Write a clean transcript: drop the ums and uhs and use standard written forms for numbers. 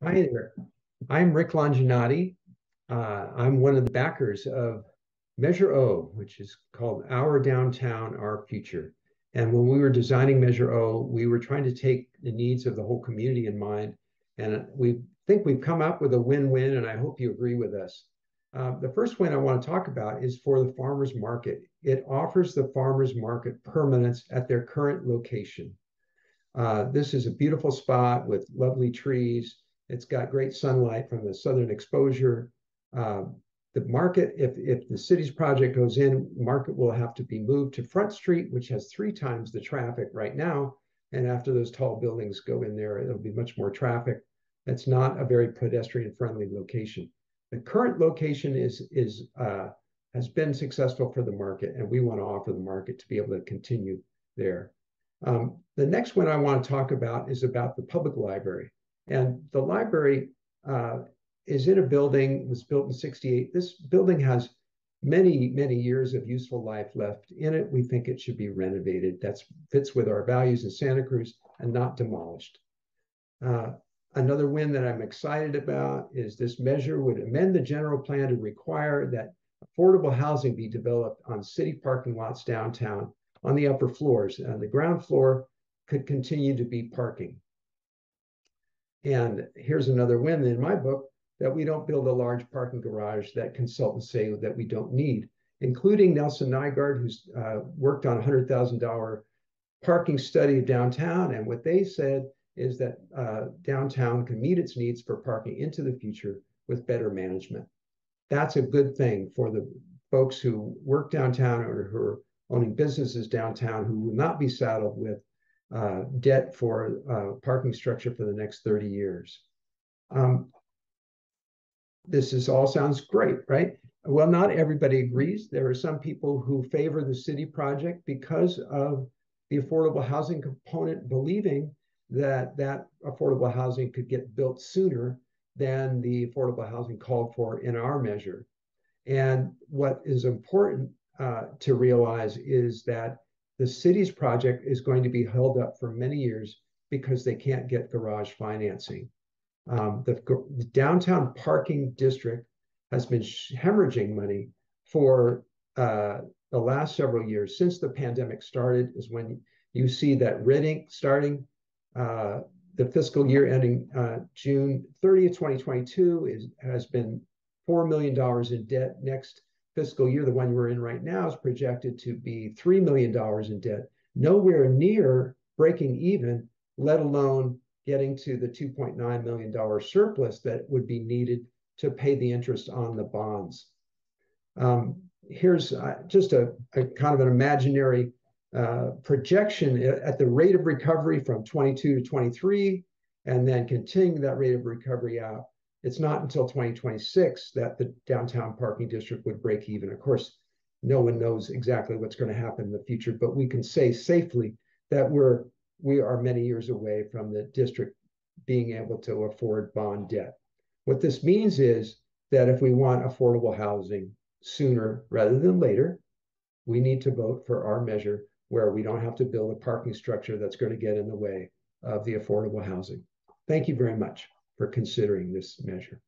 Hi there. I'm Rick Longinati. I'm one of the backers of Measure O, which is called Our Downtown, Our Future. And when we were designing Measure O, we were trying to take the needs of the whole community in mind. And we think we've come up with a win-win, and I hope you agree with us. The first win I want to talk about is for the farmers market. It offers the farmers market permanence at their current location. This is a beautiful spot with lovely trees. It's got great sunlight from the southern exposure. Uh, the market, if the city's project goes in, market will have to be moved to Front Street, which has 3 times the traffic right now. And after those tall buildings go in there, it'll be much more traffic. It's not a very pedestrian-friendly location. The current location has been successful for the market, and we want to offer the market to be able to continue there. The next one I want to talk about is about the public library. And the library is in a building, was built in 68. This building has many, many years of useful life left in it. We think it should be renovated. That fits with our values in Santa Cruz and not demolished. Uh, Another win that I'm excited about is this measure would amend the general plan to require that affordable housing be developed on city parking lots downtown on the upper floors. And the ground floor could continue to be parking. And here's another win in my book, that we don't build a large parking garage that consultants say that we don't need, including Nelson Nygaard, who's worked on a $100,000 parking study of downtown. And what they said is that downtown can meet its needs for parking into the future with better management. That's a good thing for the folks who work downtown or who are owning businesses downtown, who will not be saddled with debt for parking structure for the next 30 years. This all sounds great, right? Well, not everybody agrees. There are some people who favor the city project because of the affordable housing component, believing that that affordable housing could get built sooner than the affordable housing called for in our measure. And what is important to realize is that the city's project is going to be held up for many years because they can't get garage financing. The downtown parking district has been hemorrhaging money for the last several years. Since the pandemic started is when you see that red ink starting. The fiscal year ending June 30th, 2022 has been $4 million in debt. Next fiscal year, the one we're in right now, is projected to be $3 million in debt, nowhere near breaking even, let alone getting to the $2.9 million surplus that would be needed to pay the interest on the bonds. Here's just a kind of an imaginary projection at the rate of recovery from 22 to 23, and then continuing that rate of recovery out. It's not until 2026 that the downtown parking district would break even. Of course, no one knows exactly what's going to happen in the future, but we can say safely that we are many years away from the district being able to afford bond debt. What this means is that if we want affordable housing sooner rather than later, we need to vote for our measure where we don't have to build a parking structure that's going to get in the way of the affordable housing. Thank you very much for considering this measure.